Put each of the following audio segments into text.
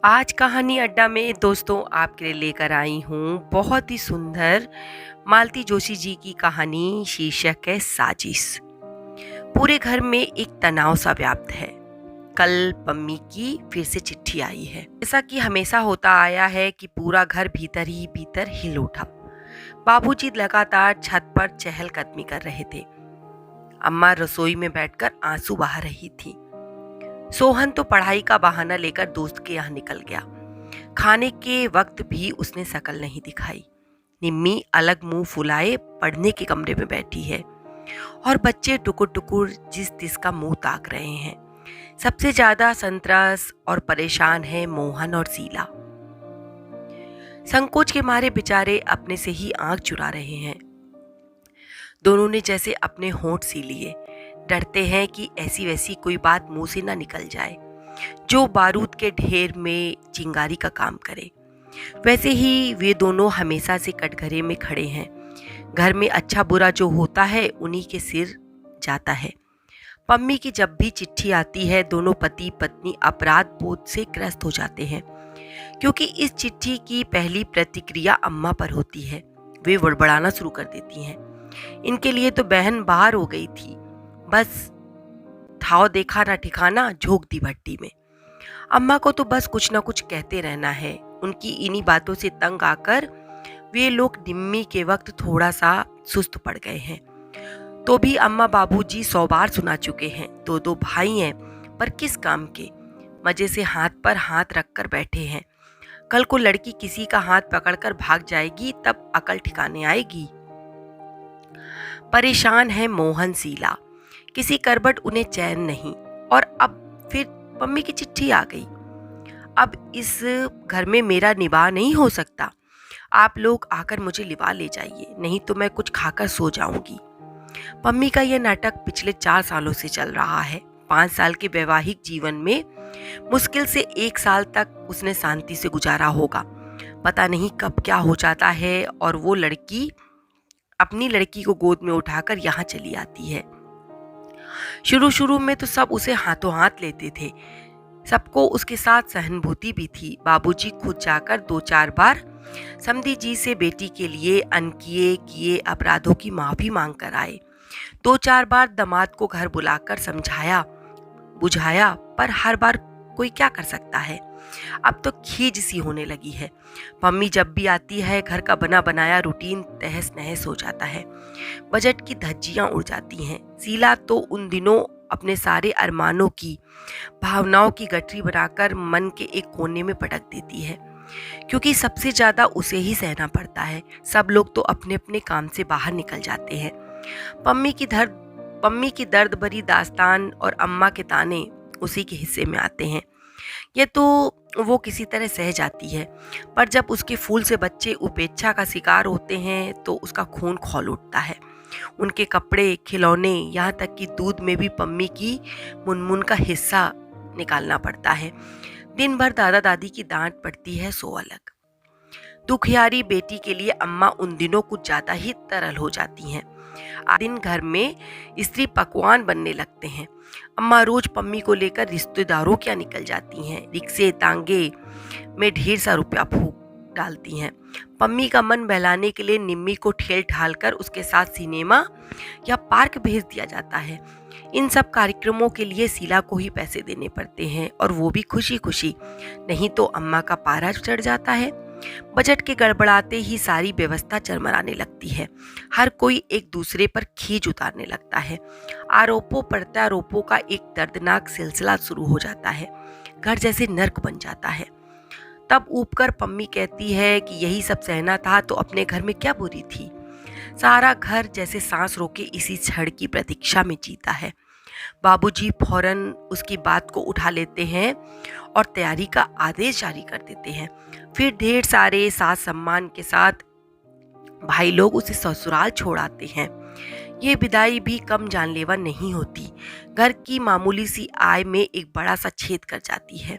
आज कहानी अड्डा में दोस्तों आपके लिए लेकर आई हूँ बहुत ही सुंदर मालती जोशी जी की कहानी। शीर्षक है साजिश। पूरे घर में एक तनाव सा व्याप्त है। कल पम्मी की फिर से चिट्ठी आई है। जैसा कि हमेशा होता आया है कि पूरा घर भीतर ही भीतर हिल उठा। बाबूजी लगातार छत पर चहलकदमी कर रहे थे। अम्मा रसोई में बैठकर आंसू बहा रही थी। सोहन तो पढ़ाई का बहाना लेकर दोस्त के यहाँ निकल गया। खाने के वक्त भी उसने शकल नहीं दिखाई। निम्मी अलग मुंह फुलाए पढ़ने के कमरे में बैठी है और बच्चे टुकुर टुकुर जिस तिस का मुंह ताक रहे हैं। सबसे ज्यादा संतरस और परेशान है मोहन और शीला। संकोच के मारे बेचारे अपने से ही आंख चुरा रहे हैं। दोनों ने जैसे अपने होंठ सी लिए, डरते हैं कि ऐसी वैसी कोई बात मुंह से ना निकल जाए जो बारूद के ढेर में चिंगारी का काम करे। वैसे ही वे दोनों हमेशा से कटघरे में खड़े हैं। घर में अच्छा बुरा जो होता है उन्हीं के सिर जाता है। पम्मी की जब भी चिट्ठी आती है दोनों पति पत्नी अपराध बोध से ग्रस्त हो जाते हैं, क्योंकि इस चिट्ठी की पहली प्रतिक्रिया अम्मा पर होती है। वे बड़बड़ाना शुरू कर देती हैं। इनके लिए तो बहन बाहर हो गई थी, बस ठाव देखा ना ठिकाना, झोंक दी भट्टी में। अम्मा को तो बस कुछ ना कुछ कहते रहना है। उनकी इन्हीं बातों से तंग आकर वे लोग निम्मी के वक्त थोड़ा सा सुस्त पड़ गए हैं। तो भी अम्मा बाबूजी 100 बार सुना चुके हैं। दो भाई हैं, पर किस काम के। मजे से हाथ पर हाथ रखकर बैठे हैं। कल को लड़की किसी का हाथ पकड़कर भाग जाएगी तब अकल ठिकाने आएगी। परेशान है मोहन शीला। किसी करबट उन्हें चैन नहीं। और अब फिर मम्मी की चिट्ठी आ गई। अब इस घर में मेरा निवाह नहीं हो सकता। आप लोग आकर मुझे लिवा ले जाइए, नहीं तो मैं कुछ खाकर सो जाऊंगी। मम्मी का यह नाटक पिछले 4 सालों से चल रहा है। 5 साल के वैवाहिक जीवन में मुश्किल से 1 साल तक उसने शांति से गुजारा होगा। पता नहीं कब क्या हो जाता है और वो लड़की अपनी लड़की को गोद में उठाकर यहाँ चली आती है। शुरू में तो सब उसे हाथों हाथ लेते थे। सबको उसके साथ सहानुभूति भी थी। बाबूजी खुद जाकर 2-4 बार समधी जी से बेटी के लिए अनकिए किए अपराधों की माफी मांग कर आए। 2-4 बार दामाद को घर बुलाकर समझाया बुझाया, पर हर बार कोई क्या कर सकता है। अब तो खीज सी होने लगी है। मम्मी जब भी आती है घर का बना बनाया रूटीन तहस नहस हो जाता है। बजट की धज्जियां उड़ जाती हैं। शीला तो उन दिनों अपने सारे अरमानों की भावनाओं की गठरी बनाकर मन के एक कोने में पटक देती है, क्योंकि सबसे ज्यादा उसे ही सहना पड़ता है। सब लोग तो अपने अपने काम से बाहर निकल जाते हैं। पम्मी की दर्द भरी दास्तान और अम्मा के ताने उसी के हिस्से में आते हैं। ये तो वो किसी तरह सह जाती है, पर जब उसके फूल से बच्चे उपेक्षा का शिकार होते हैं तो उसका खून खौल उठता है। उनके कपड़े, खिलौने, यहाँ तक कि दूध में भी पम्मी की मुनमुन का हिस्सा निकालना पड़ता है। दिन भर दादा दादी की डांट पड़ती है सो अलग। दुखियारी बेटी के लिए अम्मा उन दिनों कुछ ज्यादा ही तरल हो जाती हैं। दिन घर में स्त्री पकवान बनने लगते हैं। अम्मा रोज पम्मी को लेकर रिश्तेदारों क्या निकल जाती हैं। रिक्शे तांगे में ढेर सा रुपया फूक डालती हैं। पम्मी का मन बहलाने के लिए निम्मी को ठेल ठाल कर उसके साथ सिनेमा या पार्क भेज दिया जाता है। इन सब कार्यक्रमों के लिए शीला को ही पैसे देने पड़ते हैं, और वो भी खुशी खुशी, नहीं तो अम्मा का पारा चढ़ जाता है। बजट के गड़बड़ाते ही सारी व्यवस्था चरमराने लगती है। हर कोई एक दूसरे पर खींच उतारने लगता है। आरोपों प्रत्यारोपों का एक दर्दनाक सिलसिला शुरू हो जाता है। घर जैसे नर्क बन जाता है। तब ऊबकर पम्मी कहती है कि यही सब सहना था तो अपने घर में क्या बुरी थी। सारा घर जैसे सांस रोके इसी क्षण की प्रतीक्षा में जीता है। बाबूजी फौरन उसकी बात को उठा लेते हैं और तैयारी का आदेश जारी कर देते हैं। फिर ढेर सारे साथ सम्मान के साथ भाई लोग उसे ससुराल छोड़ आते हैं। ये विदाई भी कम जानलेवा नहीं होती। घर की मामूली सी आय में एक बड़ा सा छेद कर जाती है।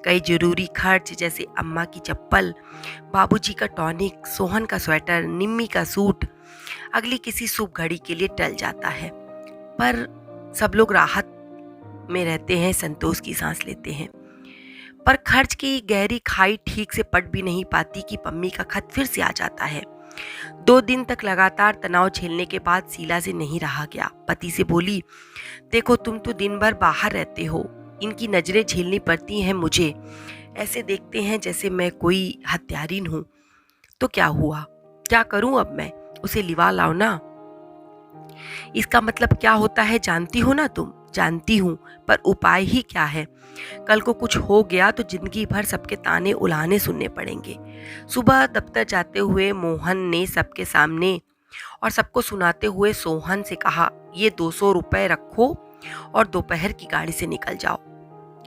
कई जरूरी खर्च जैसे अम्मा की चप्पल, बाबूजी का टॉनिक, सोहन का स्वेटर, निम्मी का सूट अगली किसी शुभ घड़ी के लिए टल जाता है। पर सब लोग राहत में रहते हैं, संतोष की सांस लेते हैं। पर खर्च की गहरी खाई ठीक से पट भी नहीं पाती कि पम्मी का खत फिर से आ जाता है। 2 दिन तक लगातार तनाव झेलने के बाद शीला से नहीं रहा गया। पति से बोली, देखो तुम तो दिन भर बाहर रहते हो, इनकी नजरें झेलनी पड़ती हैं मुझे। ऐसे देखते हैं जैसे मैं कोई हत्यारिन हूँ। तो क्या हुआ, क्या करूं अब मैं? उसे लिवा लाओ ना। इसका मतलब क्या होता है जानती हो ना तुम? जानती हूँ, पर उपाय ही क्या है? कल को कुछ हो गया तो जिंदगी भर सबके ताने उलाने सुनने पड़ेंगे। सुबह दफ्तर जाते हुए मोहन ने सबके सामने और सबको सुनाते हुए सोहन से कहा, ये 200 रुपए रखो और दोपहर की गाड़ी से निकल जाओ।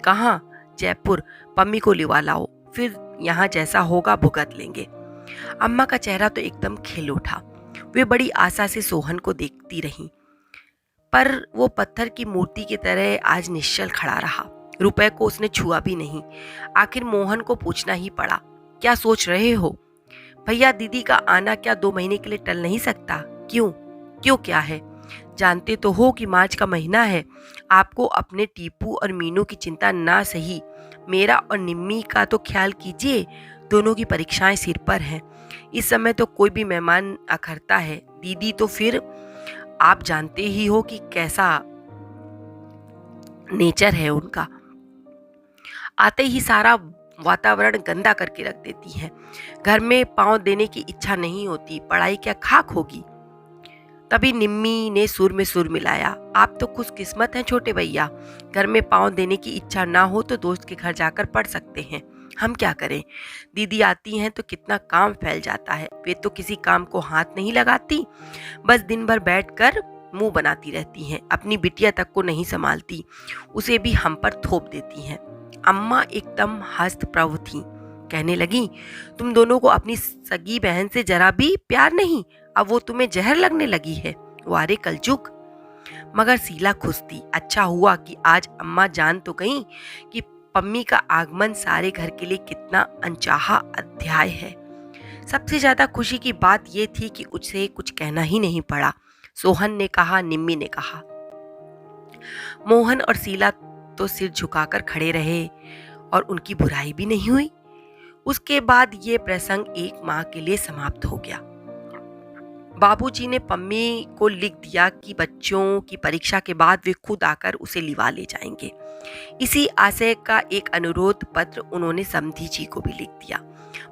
कहाँ? जयपुर। पम्मी को लिवा लाओ, फिर यहाँ जैसा होगा भुगत लेंगे। अम्मा का चेहरा तो एकदम खिल उठा। वे बड़ी आशा से सोहन को देखती रहीं, पर वो पत्थर की मूर्ति की तरह आज निश्चल खड़ा रहा। रुपए को उसने छुआ भी नहीं। आखिर मोहन को पूछना ही पड़ा, क्या सोच रहे हो भैया? दीदी का आना क्या 2 महीने के लिए टल नहीं सकता? क्यों? क्यों क्या है? जानते तो हो कि मार्च का महीना है। आपको अपने टीपू और मीनू की चिंता ना सही, मेरा और निम्मी का तो ख्याल कीजिए। दोनों की परीक्षाएं सिर पर हैं। इस समय तो कोई भी मेहमान अखरता है। दीदी तो फिर आप जानते ही हो कि कैसा नेचर है उनका। आते ही सारा वातावरण गंदा करके रख देती हैं। घर में पांव देने की इच्छा नहीं होती, पढ़ाई क्या खाक होगी। तभी निम्मी ने सुर में सुर मिलाया, आप तो खुशकिस्मत हैं छोटे भैया, घर में पांव देने की इच्छा ना हो तो दोस्त के घर जाकर पढ़ सकते हैं। हम क्या करें? दीदी आती हैं तो कितना काम फैल जाता है। वे तो किसी काम को हाथ नहीं लगाती, बस दिन भर बैठकर मुंह बनाती रहती हैं। अपनी बिटिया तक को नहीं संभालती, उसे भी हम पर थोप देती हैं। अम्मा एकदम हस्तप्रभ थी। कहने लगी, तुम दोनों को अपनी सगी बहन से जरा भी प्यार नहीं? अब वो तुम्हें जहर लगने लगी है। वारे कलजुग। मगर शीला खुश थी। अच्छा हुआ कि आज अम्मा जान तो गई कि पम्मी का आगमन सारे घर के लिए कितना अनचाहा अध्याय है। सबसे ज्यादा खुशी की बात यह थी कि उसे कुछ कहना ही नहीं पड़ा। सोहन ने कहा, निम्मी ने कहा। मोहन और शीला तो सिर झुकाकर खड़े रहे और उनकी बुराई भी नहीं हुई। उसके बाद ये प्रसंग एक माह के लिए समाप्त हो गया। बाबूजी ने पम्मी को लिख दिया कि बच्चों की परीक्षा के बाद वे खुद आकर उसे लिवा ले जाएंगे। इसी आशय का एक अनुरोध पत्र उन्होंने समधी जी को भी लिख दिया।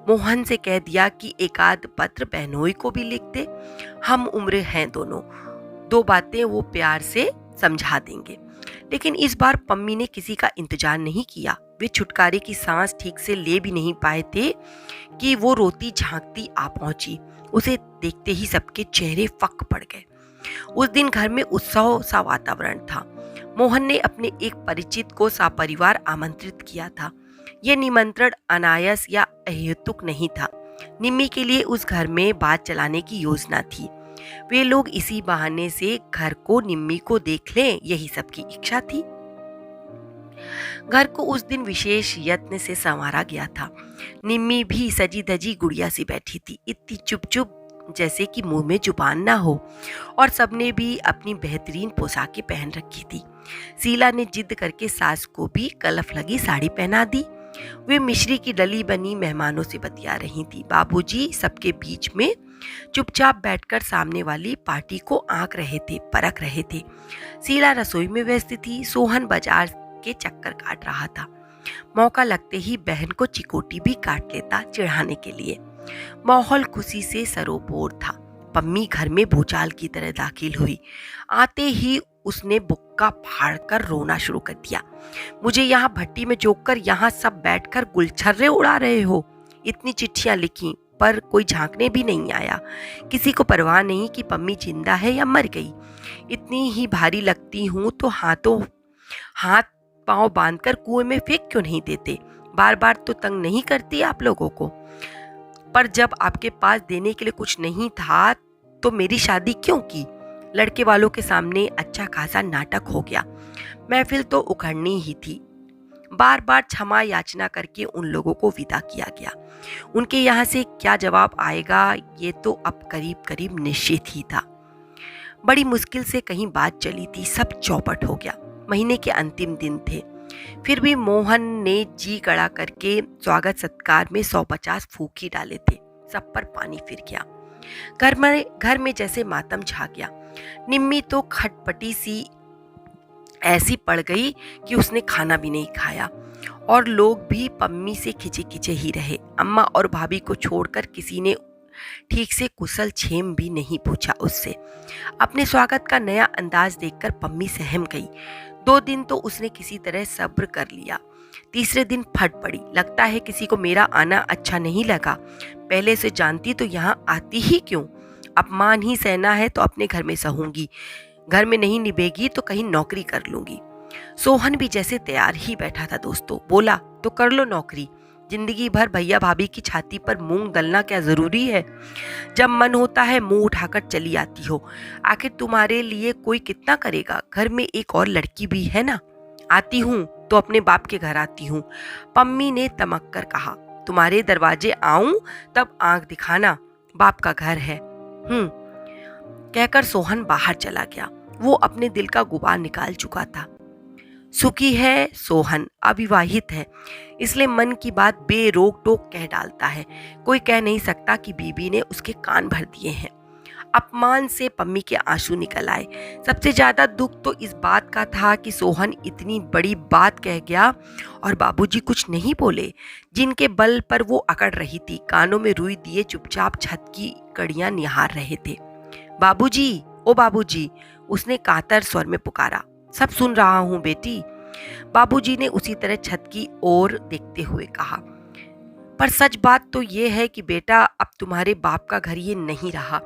मोहन से कह दिया कि एकाध पत्र बहनोई को भी लिख दे, हम उम्र हैं दोनों, 2 बातें वो प्यार से समझा देंगे। लेकिन इस बार पम्मी ने किसी का इंतजार नहीं किया। वे छुटकारे की सांस ठीक से ले भी नहीं पाए थे कि वो रोती झांकती आ पहुंची। उसे देखते ही सबके चेहरे फक पड़ गए। उस दिन घर में उत्सव सा वातावरण था। मोहन ने अपने एक परिचित को सपरिवार आमंत्रित किया था। यह निमंत्रण अनायास या अहेतुक नहीं था। निम्मी के लिए उस घर में बात चलाने की योजना थी। वे लोग इसी बहाने से घर को निम्मी को देख लें, यही सबकी इच्छा थी। घर को उस दिन विशेष यत्न से संवारा गया था। निम्मी भी सजी धजी गुड़िया सी बैठी थी, इतनी चुप चुप जैसे कि मुंह में जुबान ना हो, और सबने भी अपनी बेहतरीन पोशाकें पहन रखी थी। शीला ने जिद करके सास को भी कलफ लगी साड़ी पहना दी। वे मिश्री की डली बनी मेहमानों से बतिया रही थी। बाबूजी सबके बीच में चुपचाप बैठकर सामने वाली पार्टी को आंक रहे थे, परख रहे थे। शीला रसोई में व्यस्त थी। सोहन बाजार के चक्कर काट रहा था। मौका लगते ही बहन को चिकोटी भी काट लेता चिढ़ाने के लिए। माहौल खुशी से सरोबोर था। पम्मी घर में भूचाल की तरह दाखिल हुई। आते ही उसने बुक्का फाड़कर रोना शुरू कर दिया। मुझे यहाँ भट्टी में जोकर यहाँ सब बैठकर गुलछर्रे उड़ा रहे हो। इतनी चिट्ठियां लिखी पर कोई झांकने भी नहीं आया। किसी को परवाह नहीं कि पम्मी जिंदा है या मर गई। इतनी ही भारी लगती हूँ तो हाथ पांव बांधकर कुएं में फेंक क्यों नहीं देते? बार बार तो तंग नहीं करती आप लोगों को? पर जब आपके पास देने के लिए कुछ नहीं था तो मेरी शादी क्यों की? लड़के वालों के सामने अच्छा खासा नाटक हो गया। महफिल तो उखड़नी ही थी। बार बार क्षमा याचना करके उन लोगों को विदा किया गया। उनके यहाँ से क्या जवाब आएगा ये तो अब करीब करीब निश्चित ही था। बड़ी मुश्किल से कहीं बात चली थी। सब चौपट हो गया। महीने के अंतिम दिन थे। फिर भी मोहन ने जी कड़ा करके स्वागत सत्कार में 150 फूंक ही डाले थे। सब पर पानी फिर गया। घर में जैसे मातम छा गया। निम्मी तो खटपटी सी ऐसी पड़ गई कि उसने खाना भी नहीं खाया और लोग भी पम्मी से खिंचे खिंचे ही रहे। अम्मा और भाभी को छोड़कर किसी ने ठीक से कुशल क्षेम भी नहीं पूछा उससे। अपने स्वागत का नया अंदाज देखकर पम्मी सहम गई। 2 दिन तो उसने किसी तरह सब्र कर लिया। तीसरे दिन फट पड़ी। लगता है किसी को मेरा आना अच्छा नहीं लगा। पहले से जानती तो यहाँ आती ही क्यों। अपमान ही सहना है तो अपने घर में सहूंगी, घर में नहीं निभेगी तो कहीं नौकरी कर लूंगी। सोहन भी जैसे तैयार ही बैठा था दोस्तों। बोला तो कर लो नौकरी। जिंदगी भर भैया भाभी की छाती पर मूंग दलना क्या जरूरी है। जब मन होता है मुंह उठाकर चली आती हो। आखिर तुम्हारे लिए कोई कितना करेगा। घर में एक और लड़की भी है ना। आती हूँ तो अपने बाप के घर आती हूँ, पम्मी ने तमक कर कहा। तुम्हारे दरवाजे आऊं तब आंख दिखाना, बाप का घर है। कहकर सोहन बाहर चला गया। वो अपने दिल का गुबार निकाल चुका था। सुखी है सोहन, अविवाहित है, इसलिए मन की बात बेरोक टोक कह डालता है। कोई कह नहीं सकता कि बीबी ने उसके कान भर दिए हैं। अपमान से पम्मी के आंसू निकल आए। सबसे ज्यादा दुख तो इस बात का था कि सोहन इतनी बड़ी बात कह गया और बाबूजी कुछ नहीं बोले, जिनके बल पर वो अकड़ रही थी। कानों में रुई दिए चुपचाप छत की कड़ियां निहार रहे थे। बाबूजी, ओ बाबूजी, उसने कातर स्वर में पुकारा। सब सुन रहा हूँ बेटी, बाबूजी ने उसी तरह छत की ओर देखते हुए कहा। पर सच बात तो ये है कि बेटा अब तुम्हारे बाप का घर ये नहीं रहा।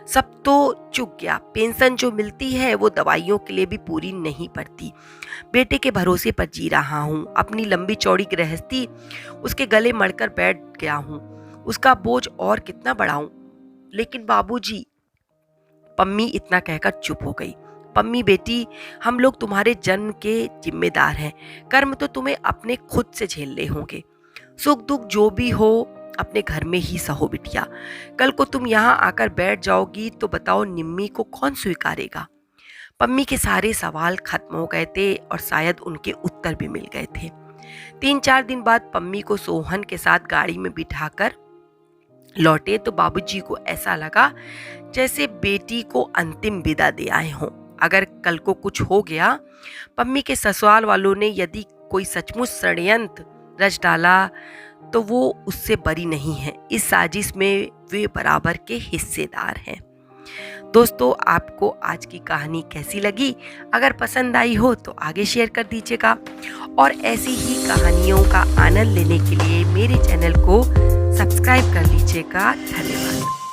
सब तो चुक गया। पेंशन जो मिलती है वो दवाइयों के लिए भी पूरी नहीं पड़ती। बेटे के भरोसे पर जी रहा हूँ। अपनी लंबी चौड़ी गृहस्थी उसके गले मड़कर बैठ गया हूँ। उसका बोझ और कितना बढ़ाऊं। लेकिन बाबूजी, पम्मी इतना कहकर चुप हो गई। पम्मी बेटी, हम लोग तुम्हारे जन्म के जिम्मेदार हैं। कर्म तो तुम्हें अपने खुद से झेलने होंगे। सुख दुख जो भी हो अपने घर में ही सहो बिटिया। कल को तुम यहाँ आकर बैठ जाओगी तो बताओ निम्मी को कौन स्वीकारेगा। पम्मी के सारे सवाल खत्म हो गए थे और शायद उनके उत्तर भी मिल गए थे। 3-4 दिन बाद पम्मी को सोहन के साथ गाड़ी में बिठाकर लौटे तो बाबूजी को ऐसा लगा जैसे बेटी को अंतिम विदा दे आए हों। अगर कल को कुछ हो गया, पम्मी के ससुराल वालों ने यदि कोई सचमुच षड्यंत्र रच डाला तो वो उससे बरी नहीं है। इस साजिश में वे बराबर के हिस्सेदार हैं। दोस्तों, आपको आज की कहानी कैसी लगी? अगर पसंद आई हो तो आगे शेयर कर दीजिएगा और ऐसी ही कहानियों का आनंद लेने के लिए मेरे चैनल को सब्सक्राइब कर लीजिएगा। धन्यवाद।